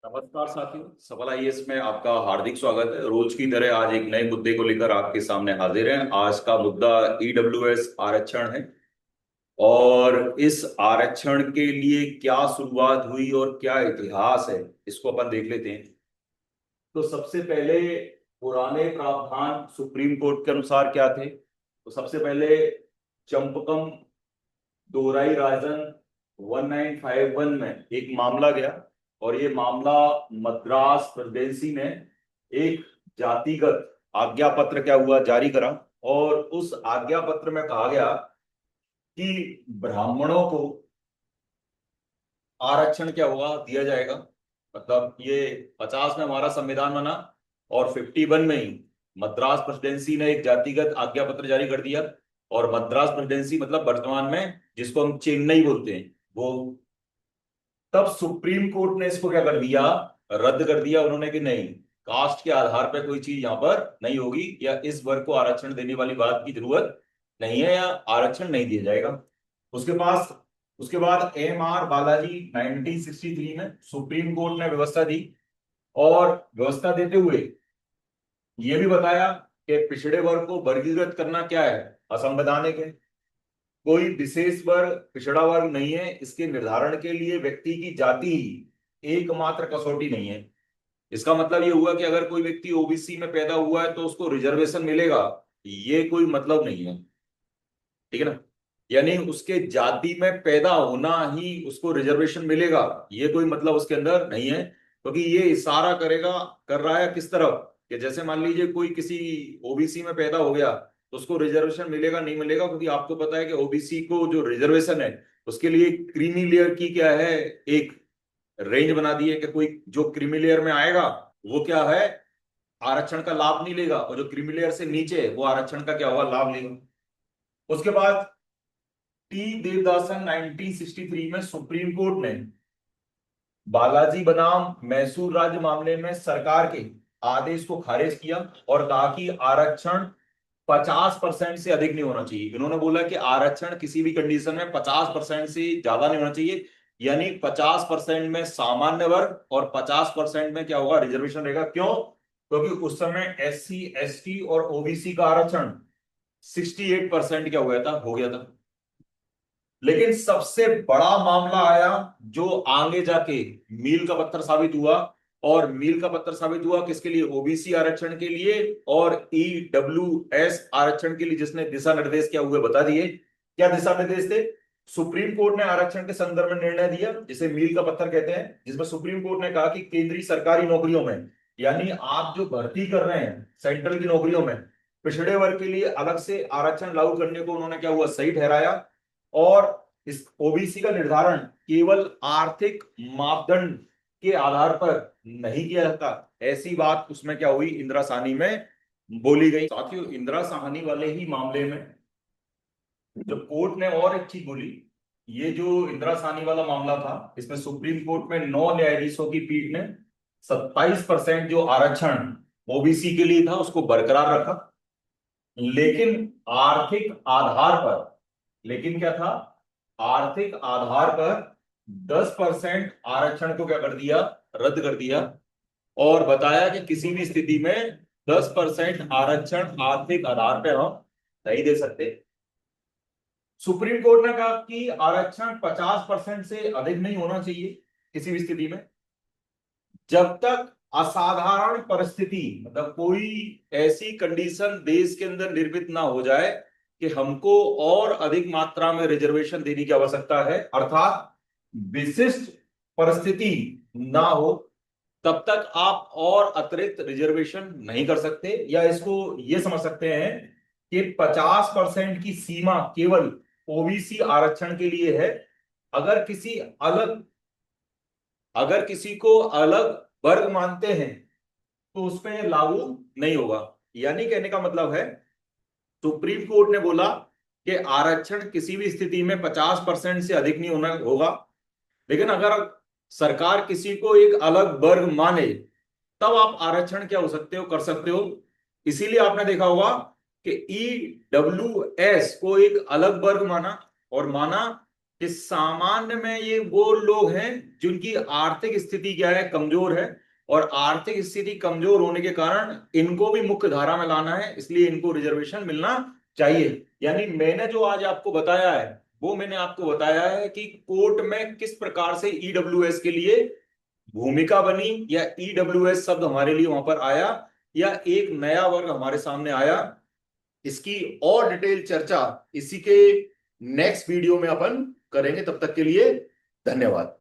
नमस्कार साथियों, सफल आईएएस में आपका हार्दिक स्वागत है। रोज की तरह आज एक नए मुद्दे को लेकर आपके सामने हाजिर हैं। आज का मुद्दा ईडब्ल्यूएस आरक्षण है और इस आरक्षण के लिए क्या शुरुआत हुई और क्या इतिहास है, इसको अपन देख लेते हैं। तो सबसे पहले पुराने प्रावधान सुप्रीम कोर्ट के अनुसार क्या थे? तो सबसे पहले चंपकम दोराई राजन 1951 में एक मामला गया और ये मामला मद्रास प्रेसिडेंसी ने एक जातिगत आज्ञा पत्र क्या हुआ जारी करा। और उस आज्ञा पत्र में कहा गया कि ब्राह्मणों को आरक्षण क्या हुआ दिया जाएगा। मतलब ये 50 में हमारा संविधान बना और 51 में ही मद्रास प्रेसिडेंसी ने एक जातिगत आज्ञा पत्र जारी कर दिया। और मद्रास प्रेसिडेंसी मतलब वर्तमान में जिसको हम चेन्नई बोलते हैं वो। तब सुप्रीम कोर्ट ने इसको क्या कर दिया, रद्द कर दिया उन्होंने कि नहीं, कास्ट के आधार पर कोई चीज यहां पर नहीं होगी या इस वर्ग को आरक्षण देने वाली बात की जरूरत नहीं है या आरक्षण नहीं दिया जाएगा। उसके पास उसके बाद एम आर बालाजी 1963 में सुप्रीम कोर्ट ने व्यवस्था दी और व्यवस्था देते हुए यह भी बताया कि पिछड़े वर्ग को वर्गीकृत करना क्या है, असंवैधानिक है। कोई विशेष वर्ग पिछड़ा वर्ग नहीं है, इसके निर्धारण के लिए व्यक्ति की जाति ही एकमात्र कसौटी नहीं है। इसका मतलब ये हुआ कि अगर कोई व्यक्ति ओबीसी में पैदा हुआ है तो उसको रिजर्वेशन मिलेगा, ये कोई मतलब नहीं है। ठीक है ना? यानी उसके जाति में पैदा होना ही उसको रिजर्वेशन मिलेगा, ये कोई मतलब उसके अंदर नहीं है। क्योंकि ये इशारा करेगा, कर रहा है किस तरफ, कि जैसे मान लीजिए कोई किसी ओबीसी में पैदा हो गया तो उसको रिजर्वेशन मिलेगा नहीं मिलेगा, क्योंकि आपको पता है कि ओबीसी को जो रिजर्वेशन है उसके लिए क्रीमी लेयर की क्या है, एक रेंज बना दी है कि कोई जो क्रीमी लेयर में आएगा वो क्या है, आरक्षण का लाभ नहीं लेगा, और जो क्रीमी लेयर से नीचे है वो आरक्षण का क्या होगा, लाभ लेगा। उसके बाद टी देवदासन 1963 में सुप्रीम कोर्ट ने बालाजी बनाम मैसूर राज्य मामले में सरकार के आदेश को खारिज किया और कहा कि आरक्षण 50% से अधिक नहीं होना चाहिए। इन्होंने बोला कि आरक्षण किसी भी कंडीशन में 50% से ज्यादा नहीं होना चाहिए। यानी 50% में सामान्य वर्ग और 50% में क्या होगा, रिजर्वेशन रहेगा। क्यों? क्योंकि उस समय एससी एसटी और ओबीसी का आरक्षण 68% क्या हो गया था। लेकिन सबसे बड़ा मामला आया जो आगे जाके मील का पत्थर साबित हुआ। और मील का पत्थर साबित हुआ किसके लिए, ओबीसी आरक्षण के लिए और ईडब्ल्यूएस आरक्षण के लिए, जिसने दिशा निर्देश क्या हुए बता दिए। क्या दिशा निर्देश थे? सुप्रीम कोर्ट ने आरक्षण के संदर्भ में निर्णय दिया जिसे मील का पत्थर कहते हैं, जिसमें सुप्रीम कोर्ट ने कहा कि केंद्रीय सरकारी नौकरियों में, यानी आप जो भर्ती कर रहे हैं सेंट्रल की नौकरियों में, पिछड़े वर्ग के लिए अलग से आरक्षण लागू करने को उन्होंने क्या हुआ, सही ठहराया। और इस ओबीसी का निर्धारण केवल आर्थिक मापदंड के आधार पर नहीं किया जाता, ऐसी बात उसमें क्या हुई, इंदिरा साहनी में बोली गई। साथियों, इंदिरा साहनी वाले ही मामले में जो कोर्ट ने और एक चीज बोली, ये जो इंदिरा साहनी वाला मामला था इसमें सुप्रीम कोर्ट में 9 न्यायाधीशों की पीठ ने 27% जो आरक्षण ओबीसी के लिए था उसको बरकरार रखा। लेकिन आर्थिक आधार पर, लेकिन क्या था, आर्थिक आधार पर 10% आरक्षण को क्या कर दिया, रद्द कर दिया। और बताया कि किसी भी स्थिति में 10% आरक्षण आर्थिक आधार पर हम नहीं दे सकते। सुप्रीम कोर्ट ने कहा कि आरक्षण 50% से अधिक नहीं होना चाहिए किसी भी स्थिति में, जब तक असाधारण परिस्थिति, मतलब कोई ऐसी कंडीशन देश के अंदर निर्मित ना हो जाए कि हमको और अधिक मात्रा में रिजर्वेशन देने की आवश्यकता है, अर्थात विशिष्ट परिस्थिति ना हो, तब तक आप और अतिरिक्त रिजर्वेशन नहीं कर सकते। या इसको ये समझ सकते हैं कि 50% की सीमा केवल ओबीसी आरक्षण के लिए है। अगर किसी अलग अगर किसी को अलग वर्ग मानते हैं तो उस पर लागू नहीं होगा। यानी कहने का मतलब है, सुप्रीम कोर्ट ने बोला कि आरक्षण किसी भी स्थिति में 50% से अधिक नहीं होना होगा। लेकिन अगर सरकार किसी को एक अलग वर्ग माने तब आप आरक्षण क्या हो सकते हो, कर सकते हो। इसीलिए आपने देखा होगा कि ईडब्ल्यूएस को एक अलग वर्ग माना और माना कि सामान्य में ये वो लोग हैं जिनकी आर्थिक स्थिति क्या है, कमजोर है, और आर्थिक स्थिति कमजोर होने के कारण इनको भी मुख्य धारा में लाना है, इसलिए इनको रिजर्वेशन मिलना चाहिए। यानी मैंने जो आज आपको बताया है वो मैंने आपको बताया है कि कोर्ट में किस प्रकार से ईडब्ल्यूएस के लिए भूमिका बनी, या ईडब्ल्यूएस शब्द हमारे लिए वहां पर आया, या एक नया वर्ग हमारे सामने आया। इसकी और डिटेल चर्चा इसी के नेक्स्ट वीडियो में अपन करेंगे। तब तक के लिए धन्यवाद।